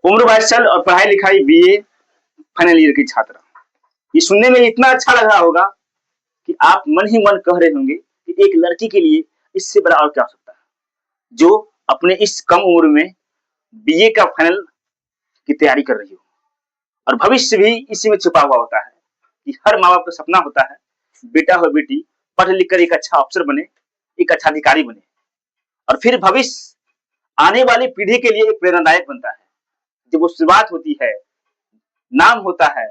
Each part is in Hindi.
उम्र 22 साल और पढ़ाई लिखाई बीए फाइनल ईयर की छात्रा। ये सुनने में इतना अच्छा लग रहा होगा कि आप मन ही मन कह रहे होंगे कि एक लड़की के लिए इससे बड़ा और क्या हो सकता है जो अपने इस कम उम्र में बीए का फाइनल की तैयारी कर रही हो। और भविष्य भी इसी में छुपा हुआ होता है कि हर माँ बाप का सपना होता है बेटा हो बेटी पढ़ लिख कर एक अच्छा अफसर बने, एक अच्छा अधिकारी बने, और फिर भविष्य आने वाली पीढ़ी के लिए एक प्रेरणादायक बनता है। जब वो शुरुआत होती है, नाम होता है,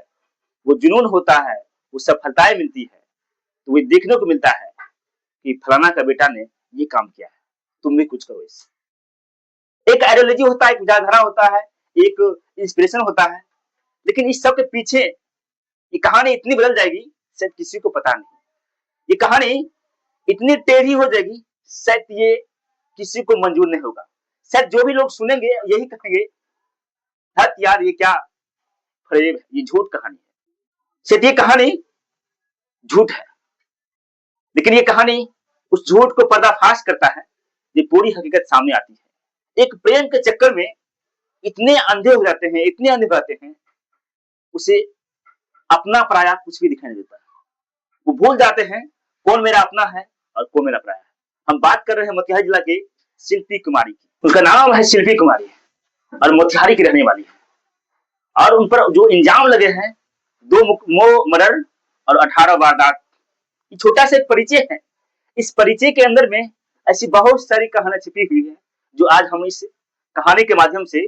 वो जुनून होता है, वो सफलताएं मिलती है, तो वो देखने को मिलता है कि फलाना का बेटा ने ये काम किया है, तुम भी कुछ करो इससे। एक आइडियोलॉजी होता है, एक विचारधारा होता है, एक इंस्पिरेशन होता है, लेकिन इस सब के पीछे ये कहानी इतनी बदल जाएगी शायद किसी को पता नहीं। ये कहानी इतनी टेढ़ी हो जाएगी शायद ये किसी को मंजूर नहीं होगा। शायद जो भी लोग सुनेंगे यही कहेंगे, हट यार ये क्या फरेब है, ये झूठ कहानी है। शायद ये कहानी झूठ है, लेकिन ये कहानी उस झूठ को पर्दाफाश करता है, ये पूरी हकीकत सामने आती है। एक प्रेम के चक्कर में इतने अंधे हो जाते हैं, इतने अंधे हो जाते हैं, उसे अपना पराया कुछ भी दिखाई नहीं देता। वो भूल जाते हैं कौन मेरा अपना है और कौन मेरा पराया है। हम बात कर रहे हैं मोतिहारी जिला के शिल्पी कुमारी की। उनका नाम है शिल्पी कुमारी और मोतिहारी की रहने वाली है। और उन पर जो इंजाम लगे हैं 2 मर्डर और 18 वारदात, ये छोटा सा एक परिचय है। इस परिचय के अंदर में ऐसी बहुत सारी कहानियां छिपी हुई है जो आज हम इस कहानी के माध्यम से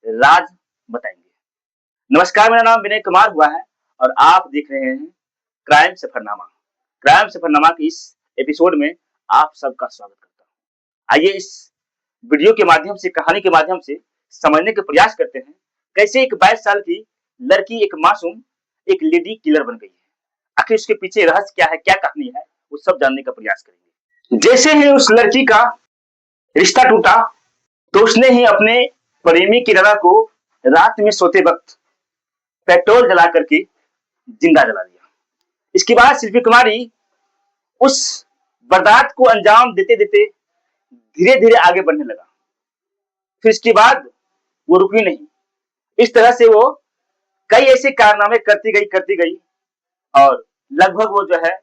राज बताएंगे। नमस्कार, मेरा नाम विनय कुमार हुआ है और आप देख रहे हैं क्राइम सफरनामा। क्राइम सफरनामा के इस एपिसोड में आप सबका स्वागत करता हूँ। आइए इस वीडियो के माध्यम से, कहानी के माध्यम से समझने का प्रयास करते हैं कैसे एक 22 साल की लड़की, एक मासूम, एक लेडी किलर बन गई है। आखिर उसके पीछे रहस्य क्या है, क्या कहानी है, वो सब जानने का प्रयास करेंगे। जैसे ही उस लड़की का रिश्ता टूटा तो उसने ही अपने प्रेमी की रवा को रात में सोते वक्त पेट्रोल जला करके जिंदा जला दिया। इसके बाद शिल्पी कुमारी उस बर्दाश्त को अंजाम देते देते धीरे धीरे आगे बढ़ने लगा। फिर इसके बाद वो रुकी नहीं। इस तरह से वो कई ऐसे कारनामे करती गई और लगभग वो जो है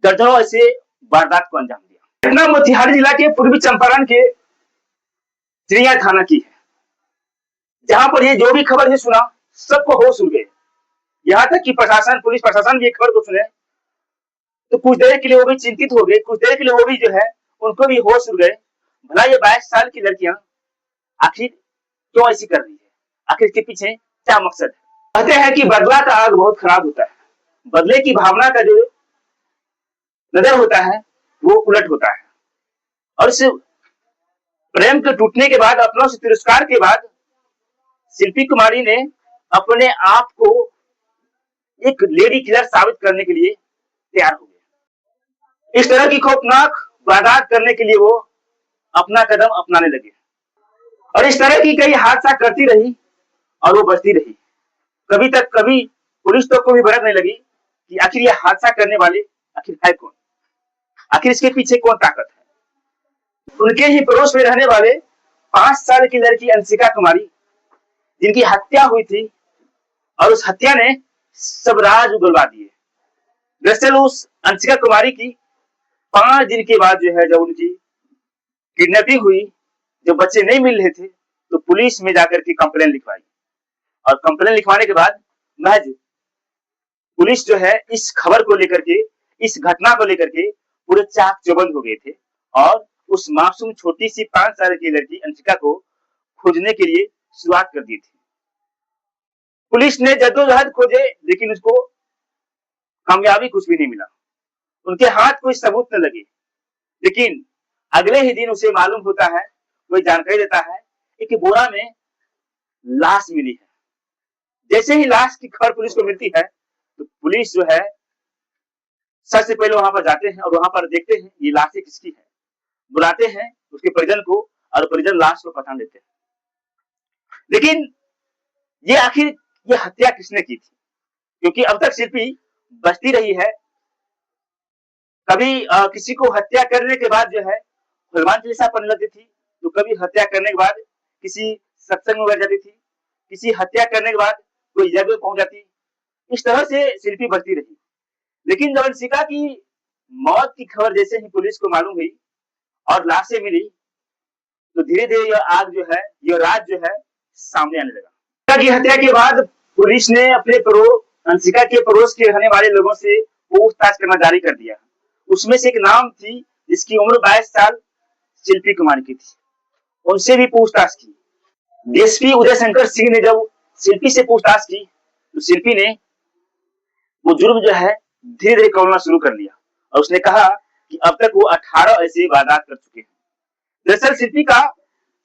दर्जनों ऐसे वारदात को अंजाम दिया। घटना मोतिहारी जिला के पूर्वी चंपारण के चिड़िया थाना की है, जहां पर ये जो भी खबर ये सुना सबको होश उड़ गए। यहाँ तक कि प्रशासन, पुलिस प्रशासन भी खबर को सुने तो कुछ देर के लिए वो भी चिंतित हो गए, कुछ देर के लिए वो भी जो है उनको भी होश उड़ गए। भला ये 22 साल की लड़कियां आखिर क्यों ऐसी कर रही है, आखिर इसके पीछे क्या मकसद है। कहते हैं कि बदला का आग बहुत खराब होता है। बदले की भावना का जो नजर होता है वो उलट होता है। और इस प्रेम के टूटने के बाद, अपनों से तिरस्कार के बाद शिल्पी कुमारी ने अपने आप को एक लेडी किलर साबित करने के लिए तैयार हो गए। इस तरह की खौफनाक वारदात करने के लिए वो अपना कदम अपनाने लगे और इस तरह की कई हादसा करती रही और वो बचती रही। कभी पुलिस तक को भी भनक नहीं लगी कि आखिर ये हादसा करने वाले आखिर है कौन, आखिर इसके पीछे कौन ताकत है। उनके ही पड़ोस में रहने वाले 5 साल की लड़की अंशिका कुमारी, जिनकी हत्या हुई थी और उस हत्या ने सब राज उगलवा दिए। दरअसल उस अंशिका कुमारी की 5 दिन के बाद जो है, जब उनकी किडनैपिंग हुई, जब बच्चे नहीं मिल रहे थे, तो पुलिस में जाकर के कंप्लेन लिखवाई। और कंप्लेन लिखवाने के बाद महज पुलिस जो है इस खबर को लेकर के, इस घटना को लेकर के पूरे चाक चौबंद हो गए थे और उस मासूम छोटी सी 5 साल की लड़की अंशिका को खोजने के लिए शुरुआत कर दी थी। पुलिस ने जद्दोजहद खोजे लेकिन उसको कामयाबी कुछ भी नहीं मिला। उनके हाथ कोई सबूत न लगे। लेकिन अगले ही दिन उसे मालूम होता है, कोई जानकारी देता है, एक बोरा में लाश मिली है। जैसे ही लाश की खबर पुलिस को मिलती है तो पुलिस जो है सबसे पहले वहां पर जाते हैं और वहां पर देखते हैं ये लाश किसकी है। बुलाते हैं उसके परिजन को और परिजन लाश को पहचान देते हैं। लेकिन ये आखिर ये हत्या किसने की थी, क्योंकि अब तक शिल्पी बचती रही है। कभी किसी को हत्या करने के बाद जो है हनुमान चालीसा पढ़ने लगती थी, तो कभी हत्या करने के बाद किसी सत्संग में बैठ जाती थी, किसी हत्या करने के बाद कोई यज्ञ पहुंच जाती। इस तरह से शिल्पी बचती रही। लेकिन जब अंशिका की मौत की खबर जैसे ही पुलिस को मालूम हुई और लाशें मिली, तो धीरे धीरे यह आग जो है, यह राज जो है सामने आने लगा। अंशिका की हत्या के बाद पुलिस ने अपने अंशिका के पड़ोस के रहने वाले लोगों से पूछताछ करना जारी कर दिया। उसमें से एक नाम थी जिसकी उम्र 22 साल शिल्पी कुमारी की थी। उनसे भी पूछताछ की। डीएसपी उदय शंकर सिंह ने जब शिल्पी से पूछताछ की तो शिल्पी ने वो जुर्म जो है धीरे धीरे कबूलना शुरू कर लिया और उसने कहा कि अब तक वो 18 ऐसे वारदात कर चुके हैं। दरअसल शिल्पी का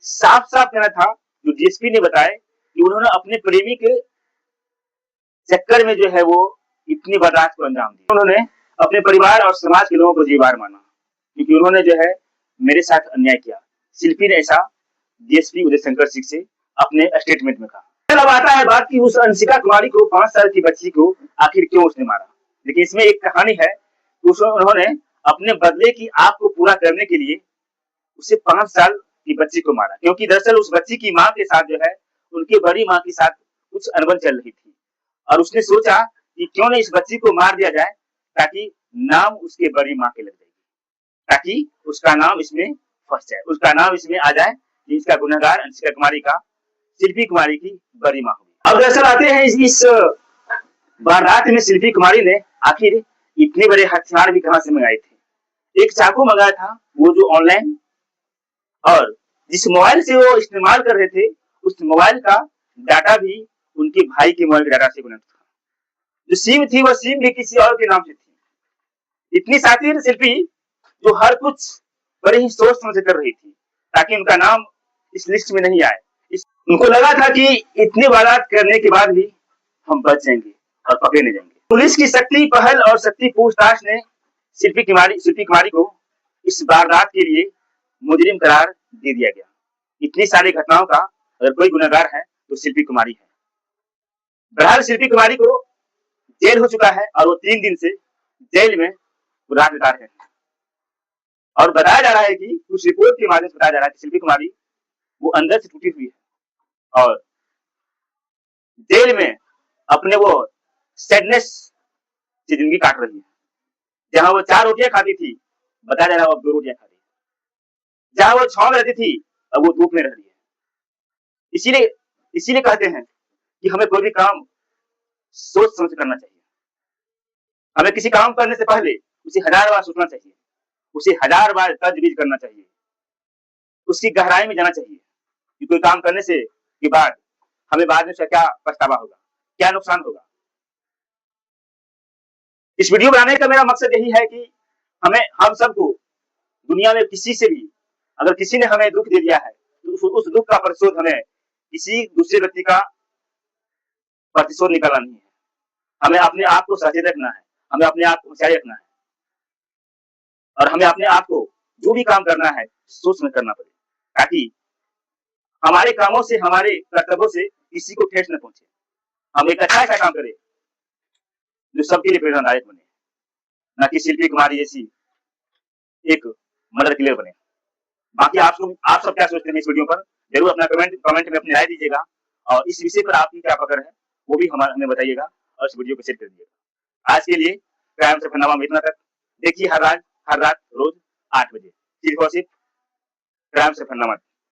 साफ साफ कहना था, जो डीएसपी ने बताया, कि उन्होंने अपने प्रेमी के चक्कर में जो है वो इतनी वारदात को अंजाम दिया। उन्होंने अपने परिवार और समाज के लोगों को जीवार माना क्योंकि उन्होंने जो है मेरे साथ अन्याय किया। शिल्पी ने ऐसा डीएसपी उदय शंकर सिंह से अपने स्टेटमेंट में कहा। अब आता है बात की उस अंशिका कुमारी को, 5 साल की बच्ची को आखिर क्यों उसने मारा। लेकिन इसमें एक कहानी है, उन्होंने अपने बदले की आग को पूरा करने के लिए उसे 5 साल की बच्ची को मारा, क्योंकि दरअसल उस बच्ची की माँ के साथ जो है उनकी बड़ी माँ के साथ कुछ अनबन चल रही थी और उसने सोचा कि क्यों न इस बच्ची को मार दिया जाए ताकि नाम उसके बड़ी माँ के लग जाएगी, ताकि उसका नाम इसमें फंस जाए, उसका नाम इसमें आ जाए कि इसका गुनहगार अंशिका कुमारी का शिल्पी कुमारी की बड़ी माँ होगी। अब दरअसल आते हैं इस वारदात में शिल्पी कुमारी ने आखिर इतने बड़े हथियार भी कहां से मंगाए थे। एक चाकू मंगाया था, वो जो ऑनलाइन, और जिस मोबाइल से वो इस्तेमाल कर रहे थे उस मोबाइल का डाटा भी उनके भाई के मोबाइल के डाटा से कनेक्ट था। जो सिम थी वह सिम भी किसी और के नाम से थी। इतनी शातिर शिल्पी जो हर कुछ बड़े ही सोच समझ कर रही थी ताकि उनका नाम इस लिस्ट में नहीं आए। उनको लगा था कि इतनी वारदात करने के बाद भी हम बच जाएंगे और पकड़े नहीं जाएंगे। पुलिस की सख्ती पहल और सख्ती पूछताछ ने शिल्पी कुमारी को इस वारदात के लिए मुजरिम करार दे दिया गया। इतनी सारी घटनाओं का अगर कोई गुनहगार है तो शिल्पी कुमारी है। बहरहाल शिल्पी कुमारी को जेल हो चुका है और वो 3 दिन से जेल में रात बिता रहे हैं और बताया जा रहा है कि कुछ रिपोर्ट के माध्यम से बताया जा रहा है कि शिल्पी कुमारी वो अंदर से टूटी हुई है और जेल में अपने वो सैडनेस से जिंदगी काट रही है। जहां वो 4 रोटियां खाती थी, बताया जा रहा है वो 2 रोटियां खाती है। जहां वो छांव में रहती थी, अब वो धूप में रह रही है। इसीलिए कहते हैं कि हमें कोई भी काम सोच समझ करना चाहिए। हमें किसी काम करने से पहले उसे 1000 बार सोचना चाहिए, उसे 1000 बार तजवीज करना चाहिए, उसकी गहराई में जाना चाहिए कि कोई काम करने से के बाद हमें बाद में उसका क्या पछतावा होगा, क्या नुकसान होगा। इस वीडियो बनाने का मेरा मकसद यही है कि हम सबको दुनिया में किसी से भी अगर किसी ने हमें दुख दे दिया है तो उस दुख का प्रतिशोध हमें किसी दूसरे व्यक्ति का प्रतिशोध निकालना नहीं है। हमें अपने आप को सचेत रखना है, हमें अपने आप को होशियार रखना है और हमें अपने आप को जो भी काम करना है सोच समझ करना पड़े ताकि हमारे कामों से, हमारे कर्तव्यों से किसी को ठेस न पहुंचे। हम एक अच्छा ऐसा काम करें जो सबके लिए प्रेरणादायक बने, न कि शिल्पी कुमारी जैसी एक मदर किलर बने। बाकी आप सब क्या सोचते हैं इस वीडियो पर, जरूर अपना कमेंट में अपनी राय दीजिएगा और इस विषय पर आपकी क्या पकड़ है वो भी हमें बताइएगा और इस वीडियो को शेयर कर दीजिएगा। आज के लिए क्राइम से फन्नामा में इतना तक। देखिए हर रात रोज 8 बजे सिर्फ और सिर्फ क्राइम से फन्नामा।